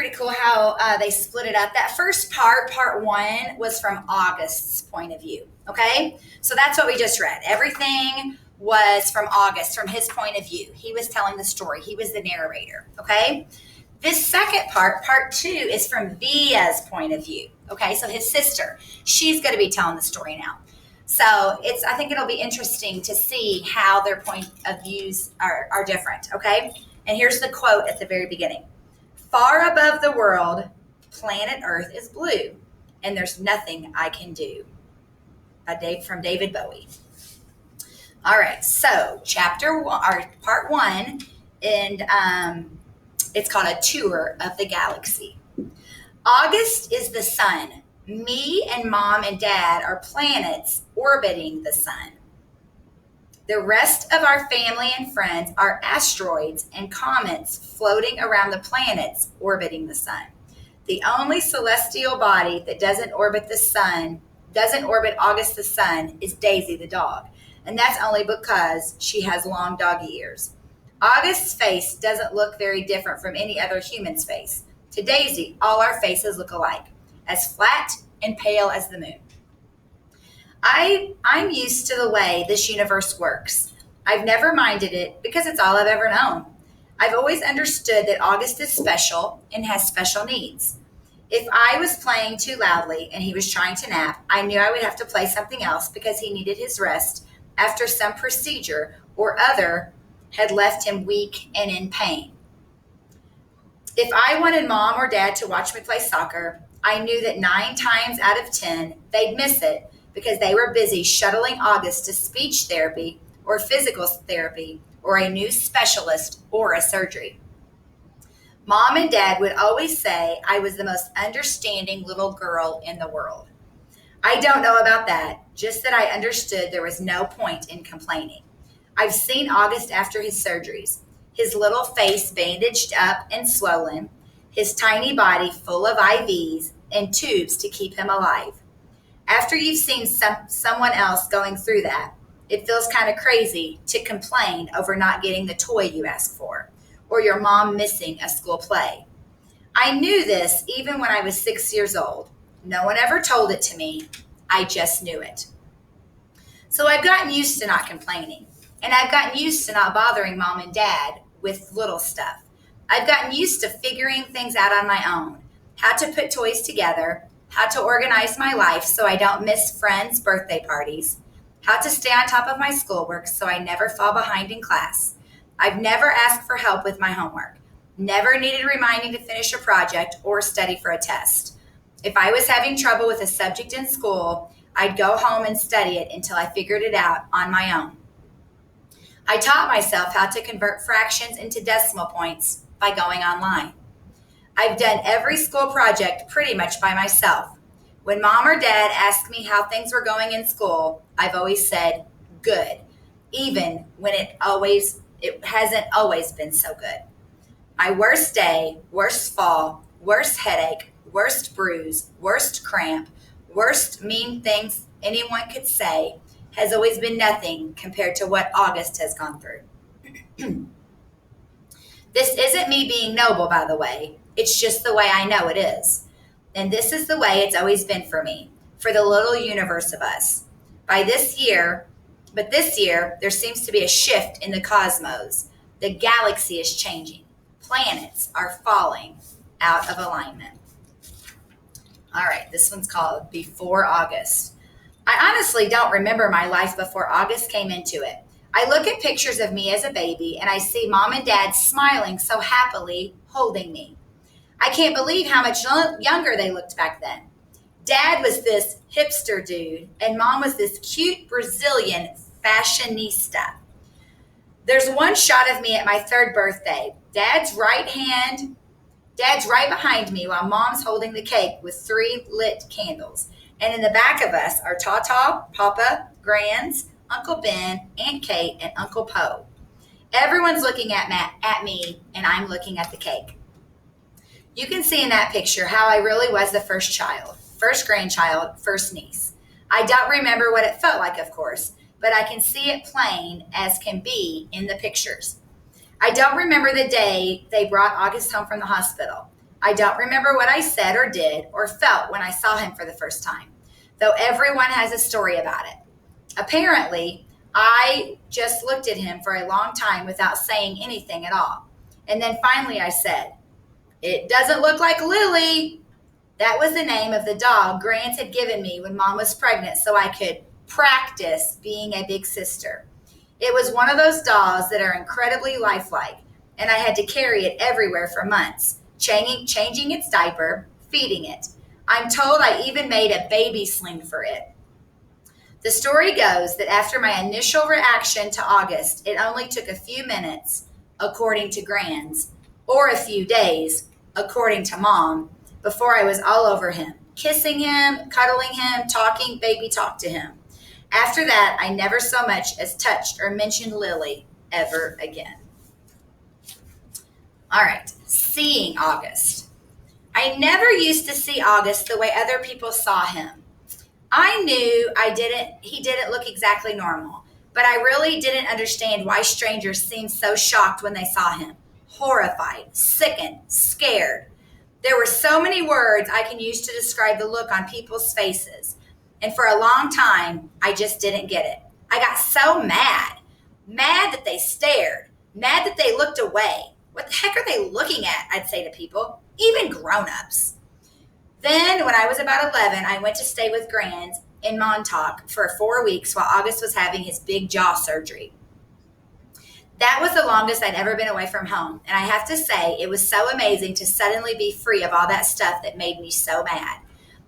pretty cool how they split it up. That first part one, was from August's point of view. Okay, so that's what we just read. Everything was from August, from his point of view. He was telling the story. He was the narrator. Okay, this second part two, is from Via's point of view. Okay, so his sister, she's going to be telling the story now. So I think it'll be interesting to see how their point of views are different. Okay, and here's the quote at the very beginning. Far above the world, planet Earth is blue, and there's nothing I can do. From David Bowie. All right, so chapter one, or part one, and it's called A Tour of the Galaxy. August is the sun. Me and mom and dad are planets orbiting the sun. The rest of our family and friends are asteroids and comets floating around the planets orbiting the sun. The only celestial body that doesn't orbit August the sun, is Daisy the dog. And that's only because she has long doggy ears. August's face doesn't look very different from any other human's face. To Daisy, all our faces look alike, as flat and pale as the moon. I'm used to the way this universe works. I've never minded it because it's all I've ever known. I've always understood that August is special and has special needs. If I was playing too loudly and he was trying to nap, I knew I would have to play something else because he needed his rest after some procedure or other had left him weak and in pain. If I wanted mom or dad to watch me play soccer, I knew that 9 times out of 10, they'd miss it because they were busy shuttling August to speech therapy or physical therapy or a new specialist or a surgery. Mom and dad would always say I was the most understanding little girl in the world. I don't know about that, just that I understood there was no point in complaining. I've seen August after his surgeries, his little face bandaged up and swollen, his tiny body full of IVs and tubes to keep him alive. After you've seen someone else going through that, it feels kind of crazy to complain over not getting the toy you asked for, or your mom missing a school play. I knew this even when I was 6 years old. No one ever told it to me. I just knew it. So I've gotten used to not complaining, and I've gotten used to not bothering mom and dad with little stuff. I've gotten used to figuring things out on my own, how to put toys together, how to organize my life so I don't miss friends' birthday parties, how to stay on top of my schoolwork so I never fall behind in class. I've never asked for help with my homework, never needed reminding to finish a project or study for a test. If I was having trouble with a subject in school, I'd go home and study it until I figured it out on my own. I taught myself how to convert fractions into decimal points by going online. I've done every school project pretty much by myself. When mom or dad asked me how things were going in school, I've always said, good, even when it hasn't always been so good. My worst day, worst fall, worst headache, worst bruise, worst cramp, worst mean things anyone could say has always been nothing compared to what August has gone through. This isn't me being noble, by the way. It's just the way I know it is. And this is the way it's always been for me, for the little universe of us. But this year, there seems to be a shift in the cosmos. The galaxy is changing. Planets are falling out of alignment. All right, this one's called Before August. I honestly don't remember my life before August came into it. I look at pictures of me as a baby and I see mom and dad smiling so happily, holding me. I can't believe how much younger they looked back then. Dad was this hipster dude and mom was this cute Brazilian fashionista. There's one shot of me at my 3rd birthday. Dad's right behind me while mom's holding the cake with 3 lit candles. And in the back of us are Tata, Papa, Grands, Uncle Ben, Aunt Kate, and Uncle Poe. Everyone's looking at me, and I'm looking at the cake. You can see in that picture how I really was the first child, first grandchild, first niece. I don't remember what it felt like, of course, but I can see it plain as can be in the pictures. I don't remember the day they brought August home from the hospital. I don't remember what I said or did or felt when I saw him for the first time, though everyone has a story about it. Apparently, I just looked at him for a long time without saying anything at all. And then finally I said, "It doesn't look like Lily." That was the name of the dog Grant had given me when Mom was pregnant so I could practice being a big sister. It was one of those dolls that are incredibly lifelike, and I had to carry it everywhere for months, changing its diaper, feeding it. I'm told I even made a baby sling for it. The story goes that after my initial reaction to August, it only took a few minutes, according to Grands, or a few days, according to Mom, before I was all over him, kissing him, cuddling him, talking baby talk to him. After that, I never so much as touched or mentioned Lily ever again. All right, seeing August. I never used to see August the way other people saw him. I knew he didn't look exactly normal, but I really didn't understand why strangers seemed so shocked when they saw him. Horrified, sickened, scared. There were so many words I can use to describe the look on people's faces. And for a long time, I just didn't get it. I got so mad. Mad that they stared. Mad that they looked away. What the heck are they looking at? I'd say to people, even grown-ups. Then, when I was about 11, I went to stay with Grands in Montauk for 4 weeks while August was having his big jaw surgery. That was the longest I'd ever been away from home, and I have to say, it was so amazing to suddenly be free of all that stuff that made me so mad.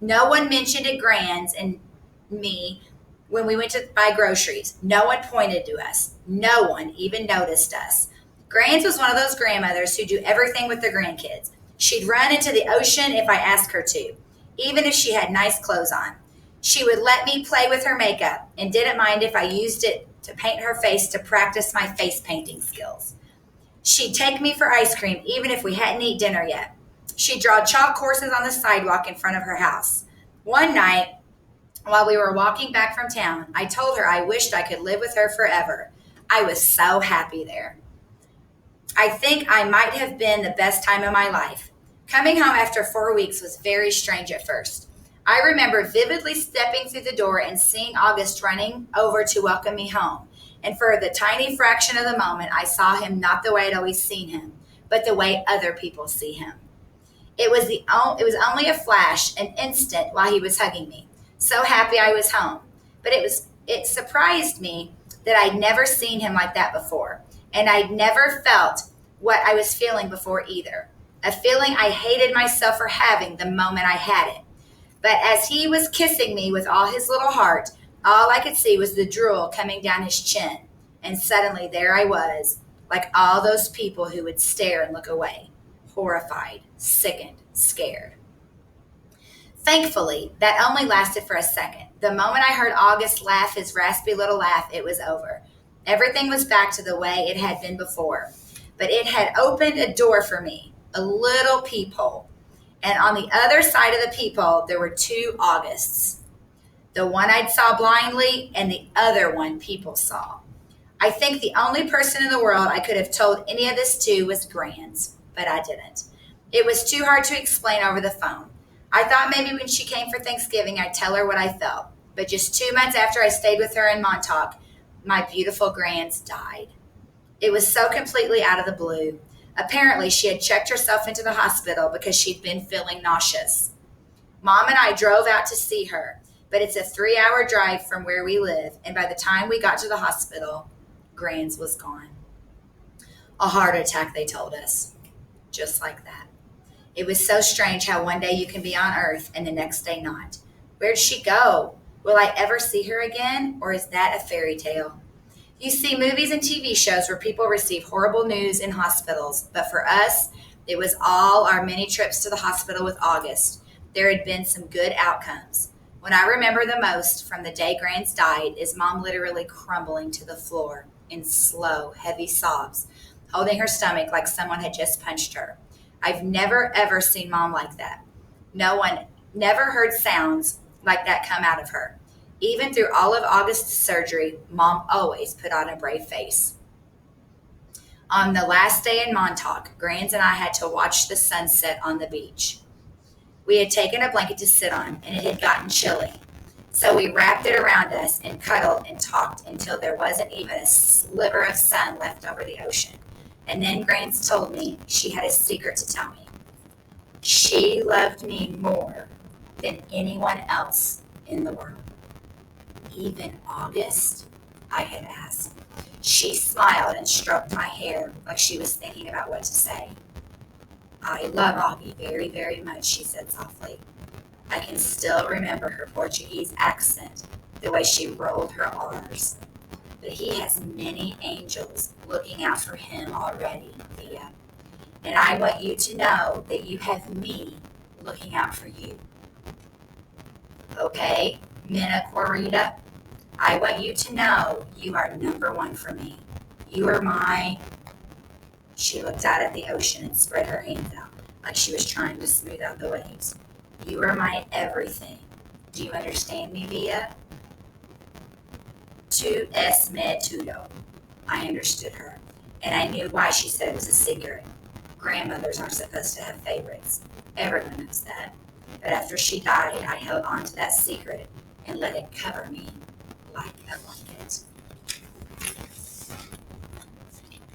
No one mentioned it Grands and me when we went to buy groceries. No one pointed to us. No one even noticed us. Grands was one of those grandmothers who do everything with their grandkids. She'd run into the ocean if I asked her to, even if she had nice clothes on. She would let me play with her makeup and didn't mind if I used it to paint her face to practice my face painting skills. She'd take me for ice cream even if we hadn't eaten dinner yet. She'd draw chalk courses on the sidewalk in front of her house. One night, while we were walking back from town, I told her I wished I could live with her forever. I was so happy there. I think I might have been the best time of my life. Coming home after 4 weeks was very strange at first. I remember vividly stepping through the door and seeing August running over to welcome me home. And for the tiny fraction of the moment, I saw him not the way I'd always seen him, but the way other people see him. It was only a flash, an instant while he was hugging me. So happy I was home. But it surprised me that I'd never seen him like that before. And I'd never felt what I was feeling before either. A feeling I hated myself for having the moment I had it. But as he was kissing me with all his little heart, all I could see was the drool coming down his chin. And suddenly there I was, like all those people who would stare and look away, horrified, sickened, scared. Thankfully, that only lasted for a second. The moment I heard August laugh his raspy little laugh, it was over. Everything was back to the way it had been before. But it had opened a door for me, a little peephole. And on the other side of the peephole, there were 2 Augusts. The one I saw blindly and the other one people saw. I think the only person in the world I could have told any of this to was Grands, but I didn't. It was too hard to explain over the phone. I thought maybe when she came for Thanksgiving, I'd tell her what I felt. But just 2 months after I stayed with her in Montauk, my beautiful Grands died. It was so completely out of the blue. Apparently, she had checked herself into the hospital because she'd been feeling nauseous. Mom and I drove out to see her, but it's a 3-hour drive from where we live, and by the time we got to the hospital, Grands was gone. A heart attack, they told us. Just like that. It was so strange how one day you can be on Earth and the next day not. Where'd she go? Will I ever see her again, or is that a fairy tale? You see movies and TV shows where people receive horrible news in hospitals, but for us, it was all our many trips to the hospital with August. There had been some good outcomes. What I remember the most from the day Grands died is Mom literally crumbling to the floor in slow, heavy sobs, holding her stomach like someone had just punched her. I've never, ever seen Mom like that. No one never heard sounds like that come out of her. Even through all of August's surgery, Mom always put on a brave face. On the last day in Montauk, Grands and I had to watch the sunset on the beach. We had taken a blanket to sit on, and it had gotten chilly. So we wrapped it around us and cuddled and talked until there wasn't even a sliver of sun left over the ocean. And then Grands told me she had a secret to tell me. She loved me more than anyone else in the world. Even August? I had asked. She smiled and stroked my hair like she was thinking about what to say. I love Augie very, very much, she said softly. I can still remember her Portuguese accent, the way she rolled her R's. But he has many angels looking out for him already, Thea. And I want you to know that you have me looking out for you. Okay, Mina Corrida, I want you to know you are number one for me. You are my... She looked out at the ocean and spread her hands out like she was trying to smooth out the waves. You are my everything. Do you understand me, Via? Tu es me todo. I understood her, and I knew why she said it was a secret. Grandmothers aren't supposed to have favorites. Everyone knows that. But after she died, I held on to that secret and let it cover me like a blanket.